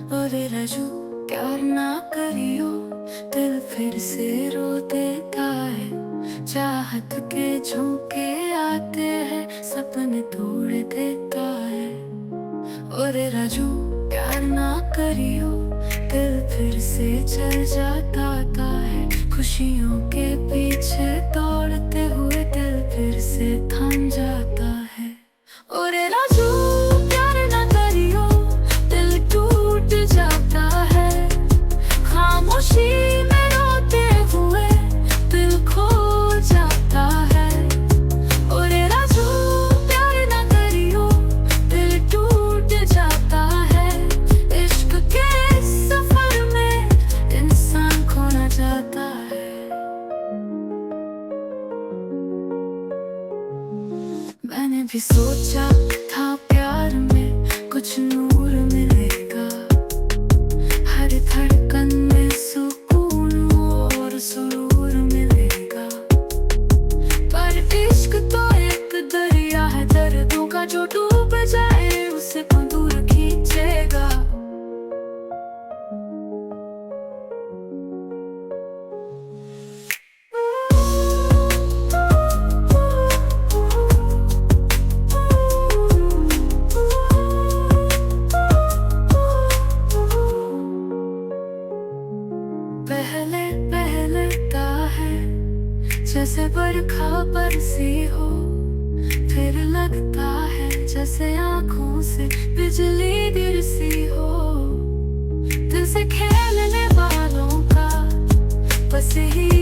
अरे राजू प्यार ना करियो, दिल फिर से रो देता है। चाहत के झोंके आते हैं, सपने तोड़ देता है। अरे राजू प्यार ना करियो, दिल फिर से चल जाता है। खुशियों के पीछे दौड़ते हुए दिल फिर से थम जाता है। अरे राजू प्यार ना करियो, दिल टूट जाता है। खामोशी में रोते हुए दिल खो जाता है। अरे राजू प्यार ना करियो, दिल टूट जाता है। इश्क के सफर में इंसान खोना जाता है। मैंने भी सोचा था प्यार में कुछ नूर मिलेगा, हर धड़कन में सुकून और सुरूर मिलेगा। पर इश्क तो एक दरिया है दर्दों का, जो डूब जाए उसे कौन दूर खींचेगा। पहले पहलता है जैसे बरखा बरसी हो, फिर लगता है जैसे आंखों से बिजली गिरसी हो। दिल से खेलने वालों का बस यही